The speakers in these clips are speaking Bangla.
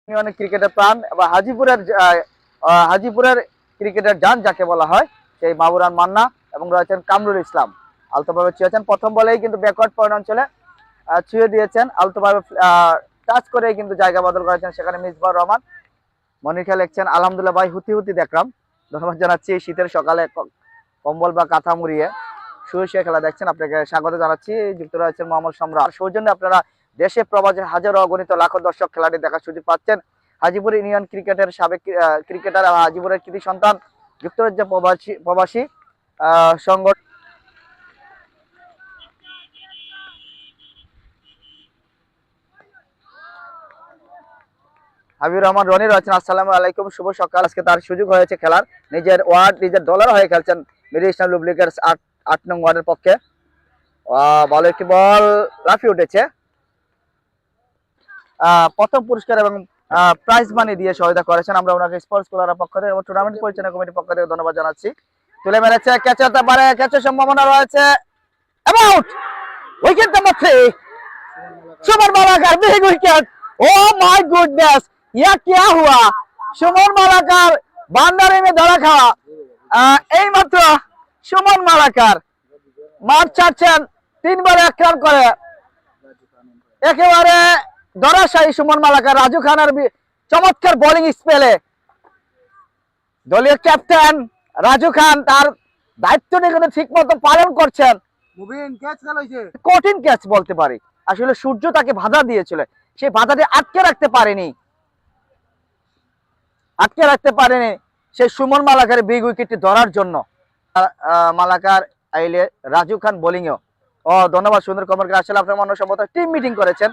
ইউনিয়নের ক্রিকেটের প্রাণ এবং হাজিপুরের ক্রিকেটের জান যাকে বলা হয় সেই মাহবুরান মান্না এবং রয়েছেন কামরুল ইসলাম। আলতোভাবে ছুঁয়েছেন, প্রথম বলেই কিন্তু ব্যাকওয়ার্ড পয়েন্ট অঞ্চলে ছুঁয়ে দিয়েছেন, আলতোভাবে টাচ করে কিন্তু জায়গা বদল করেছেন। সেখানে মিসবাউর রহমান মনির খেলা লিখছেন আলহামদুলিল্লাহ ভাই, হুতি হুতি দেখলাম। ধন্যবাদ জানাচ্ছি শীতের সকালে কম্বল বা কাঁথা মুড়িয়ে শুয়ে খেলা দেখছেন, আপনাকে স্বাগত জানাচ্ছি। যুক্ত রয়েছেন মোহাম্মদ সম্রাট। সৌজন্যে আপনারা দেশে প্রবাসে হাজারো অগণিত লাখো দর্শক খেলাটি দেখার সুযোগ পাচ্ছেন। হাজিপুর ইউনিয়ন ক্রিকেটের সাবেক ক্রিকেটার হাজিপুরের কৃতি সন্তান যুক্তরাজ্যে প্রবাসী সংগঠন হাবিবুর রহমান রনি রয়েছেন। আসসালামু আলাইকুম, শুভ সকাল। আজকে তার সুযোগ হয়েছে খেলার, নিজের ওয়ার্ড নিজের দলের হয়ে খেলছেন মিডল ইস্টার্ন লুবলিকের 8 নং ওয়ার্ডের পক্ষে। ভালো একটি বল লাফিয়ে উঠেছে। প্রথম পুরস্কার এবং প্রাইজ মানি দিয়ে সহায়তা করেছেন। আমরা ওনাকে স্পোর্টস ক্লাবের পক্ষ থেকে এবং টুর্নামেন্ট পরিচালনা কমিটির পক্ষ থেকে ধন্যবাদ জানাচ্ছি। তুলে মেরেছে, ক্যাচ হতে পারে, ক্যাচের সম্ভাবনা রয়েছে। About wicket number 3, Suman Malakar, big wicket. Oh my goodness, ইয়া কিয়া হুয়া। সুমন মালাকার বান্দারে মে ধরা খাওয়া। এই মাত্র সুমন মালাকার মাঠ ছাড়ছেন 3 বলে 1 রান করে, একেবারে ধরাশায়ী সুমন মালাকার। রাজু খানের চমৎকার বোলিং স্পেলে দলীয় ক্যাপ্টেন রাজু খান তার দায়িত্বটি কিন্তু ঠিক মতো পালন করছেন। কঠিন ক্যাচ বলতে পারি, আসলে সূর্য তাকে বাধা দিয়েছিল, সেই বাধাটি আটকে রাখতে পারেনি সেই সুমন মালাকারের বিগ উইকেটটি ধরার জন্য। মালাকার আইলে রাজু খান বোলিংও। ধন্যবাদ সুন্দর কমরকে। আসলে আপনার মনে সম্ভবত টিম মিটিং করেছেন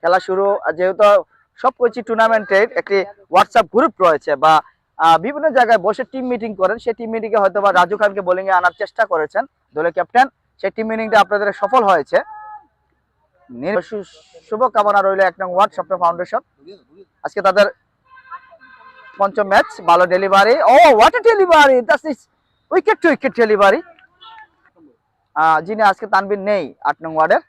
খেলা শুরু, যেহেতু সব কোচিং টুর্নামেন্টের একটি হোয়াটসঅ্যাপ গ্রুপ রয়েছে বা বিভিন্ন জায়গায় বসে টিম মিটিং করেন, সেই টিম মিটিং এ হয়তো বা রাজু খানকে বোলিং এ আনার চেষ্টা করেছেন দলের ক্যাপ্টেন। সেই টিম মিটিংটা আপনাদের সফল হয়েছে। শুভকামনা রইল 1 নং ওয়ার্ড স্বপ্ন ফাউন্ডেশন। আজকে তাদের পঞ্চম ম্যাচ, ভালো delivery. What a delivery, that's is wicket to wicket delivery. যিনি আজকে তানবির নেই 8 নং ওয়ার্ডের।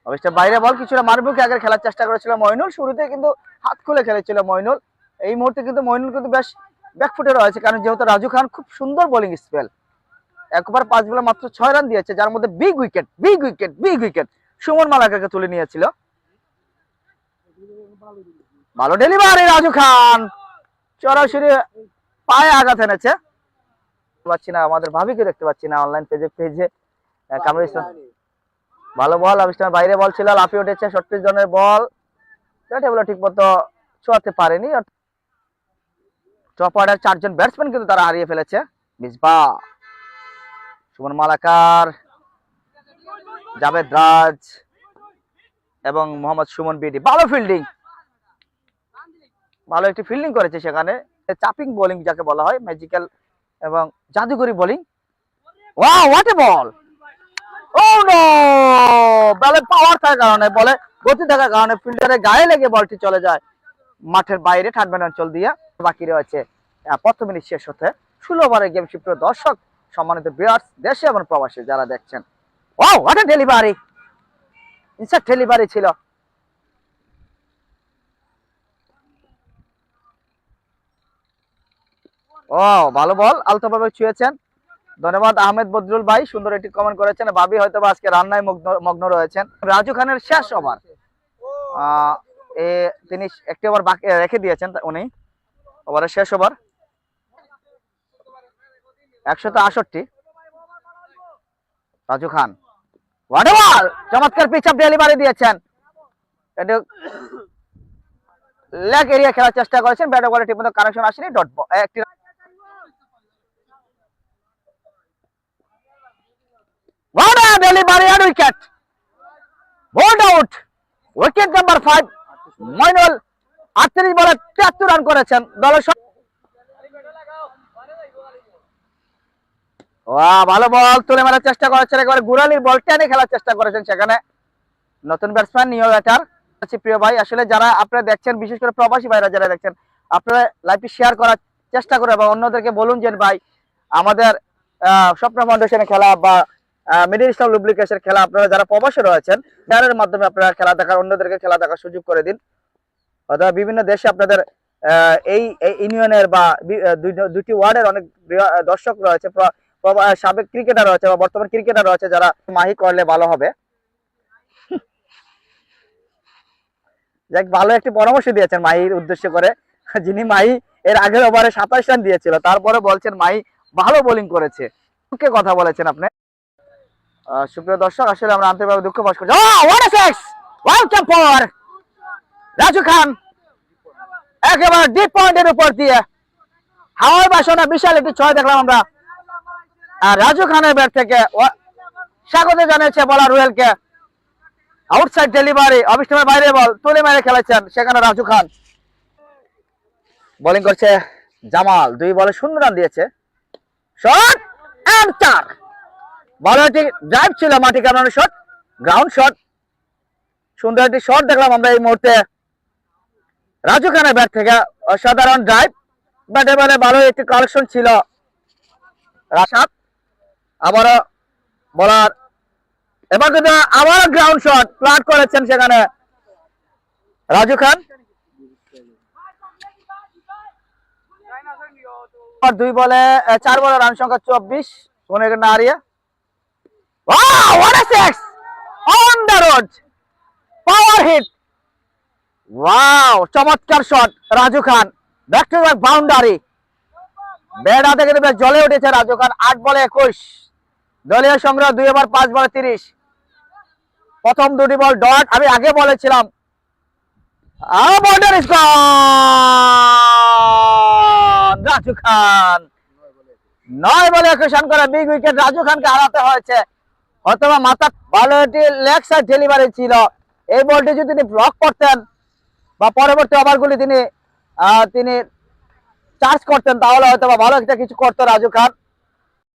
অবশ্যই বাইরে বল কিছুটা মারবুকে আগে খেলার চেষ্টা করেছিল মইনুল, শুরুতে কিন্তু হাত খুলে খেলেছিল মইনুল। এই মুহূর্তে কিন্তু মইনুল কিন্তু বেশ ব্যাকফুটে রয়েছে, কারণ যেহেতু রাজু খান খুব সুন্দর বোলিং স্পেল, একবার 5 বলে মাত্র 6 রান দিয়েছে, যার মধ্যে বিগ উইকেট সুমন মালাকারকে তুলে নিয়েছিল। ভালো ডেলিভারি, রাজু খান সরাসরি পায়ে আঘাত এনেছে। পাচ্ছি না, আমাদের ভাবিকে দেখতে পাচ্ছি না অনলাইন পেজে। কামরুল ইসলাম ভালো বল, আবিষ্কার বাইরে বল ছিল, লাফিয়ে উঠেছে, শর্ট পিচ জনের বল, টেবিল ঠিক মতো ছোঁয়াতে পারেনি। টপ অর্ডার 4 জন ব্যাটসম্যান কিন্তু তারা হারিয়ে ফেলেছে। মিসবাহ, সুমন মালাকার, জাভেদ রাজ এবং মোহাম্মদ সুমন বিডি। ভালো ফিল্ডিং, ভালো একটি ফিল্ডিং করেছে সেখানে। চাপিং বোলিং যাকে বলা হয়, ম্যাজিক্যাল এবং জাদুকরি বোলিং। ওয়াও, হোয়াট এ বল। বলে পাওয়ার থাকার কারণে, বলে গতি থাকার কারণে ফিল্ডারের গায়ে লেগে বলটি চলে যায় মাঠের বাইরে ঠান্ডা অঞ্চল দিয়ে। বাকি রয়েছে প্রথম মিনিট শেষ হতে 16 ওভারের গেম। সুপ্রিয় দর্শক, সম্মানিত ভিউয়ার্স, দেশে এবং প্রবাসী যারা দেখছেন, what a delivery, inside delivery ছিল। ভালো বল, আলতোভাবে ছুঁয়েছেন। ধন্যবাদ আহমেদ বদরুল ভাই, সুন্দর একটি কমেন্ট করেছেন। ভাবি হয়তো আজকে রান্নায় মগ্ন রয়েছেন। রাজু খানের শেষ ওভার, তিনি একটি ওভার বাকি রেখে দিয়েছেন উনি। ওভারের শেষ ওভার 168। রাজু খান চমৎকার পিচ আপ ডেলিভারি দিয়েছেন, লেগ এরিয়া খেলার চেষ্টা করেছেন, ব্যাট বলে ঠিকমতো কানেকশন আসেনি। ডট বল একটি ডেলিভারি আর wicket, bowled out. Wicket number 5, Moinul 38 বলে 73 রান করেছেন দলের। ভালো বল তুলে মারার চেষ্টা করেছেন, একবারে গুরালির বল টেনে খেলার চেষ্টা করেছেন সেখানে নতুন ব্যাটসম্যান নিউ ব্যাটার। প্রিয় ভাই, আসলে যারা আপনারা দেখছেন, বিশেষ করে প্রবাসী ভাইরা যারা দেখছেন, আপনারা লাইভটি শেয়ার করার চেষ্টা করে এবং অন্যদেরকে বলুন যে ভাই আমাদের স্বপ্ন ফাউন্ডেশনে খেলা বা মিডল ইস্টার্ন লুব্রিকেশনের খেলা আপনারা যারা প্রবাসে রয়েছেন শেয়ারের মাধ্যমে আপনারা খেলা দেখার, অন্যদেরকে খেলা দেখার সুযোগ করে দিন। অথবা বিভিন্ন দেশে আপনাদের এই ইউনিয়নের বা দুটি ওয়ার্ডের অনেক দর্শক রয়েছে, সাবেক ক্রিকেটার রয়েছে বা বর্তমান ক্রিকেটার রয়েছে, যারা মাহি করলে ভালো হবে। যাক, ভালো একটি পরামর্শ দিয়েছেন মাহির উদ্দেশ্য করে, যিনি মাহি এর আগের ওভারে 27 রান দিয়েছিল, তারপরে বলছেন মাহি ভালো বোলিং করেছে। কথা বলেছেন আপনি। সুপ্রিয় দর্শক, আসলে আমরা আন্তরিকভাবে দুঃখ প্রকাশ করছি। রাজু খান একেবারে ডিপ পয়েন্টের উপর দিয়ে হাওয়ায় বাসনা বিশাল একটি 6 দেখলাম আমরা। আর রাজু খানের ব্যাট থেকে স্বাগত জানিয়েছে বলার রুয়েলকে। আউটসাইড ডেলিভারি, অবিস্টমের বাইরে বল তুলে মেরে খেলেছেন সেখানে রাজু খান। বোলিং করছে জামাল, 2 বলে 0 রান দিয়েছে। Shot and 4। ভালো একটি ড্রাইভ ছিল, মাটি কামানোর শট, গ্রাউন্ড শট। সুন্দর একটি শট দেখলাম আমরা এই মুহূর্তে রাজু খানের ব্যাট থেকে। অসাধারণ ড্রাইভ, ব্যাটে বলে ভালো একটি কালেকশন ছিল। রাশাদ আবারও বলার, এবার কিন্তু আবার গ্রাউন্ড শট প্লাট করেছেন সেখানে রাজু খান। 2 বলে 4 বলে রান সংখ্যা 24 না হারিয়ে। On the road, power hit, wow চমৎকার shot Raju Khan, back to back boundary. Bat হাতে কিন্তু বেশ জ্বলে উঠেছে রাজু খান। 8 বলে 21, দলীয় সংগ্রহ 2 ওভার 5 বলে 30। প্রথম 2টি বল ডট, আমি আগে বলেছিলাম। রাজু খান 9 বলে 21 রান করে বিগ উইকেট। রাজু খানকে হারাতে হয়েছে, অথবা মাথা ভালো একটি লেগ সাইড ডেলিভারি ছিল। এই বলটি যদি তিনি ব্লক করতেন বা পরবর্তী ওভারগুলি তিনি চার্জ করতেন, তাহলে হয়তো ভালো একটা কিছু করতো রাজু খান।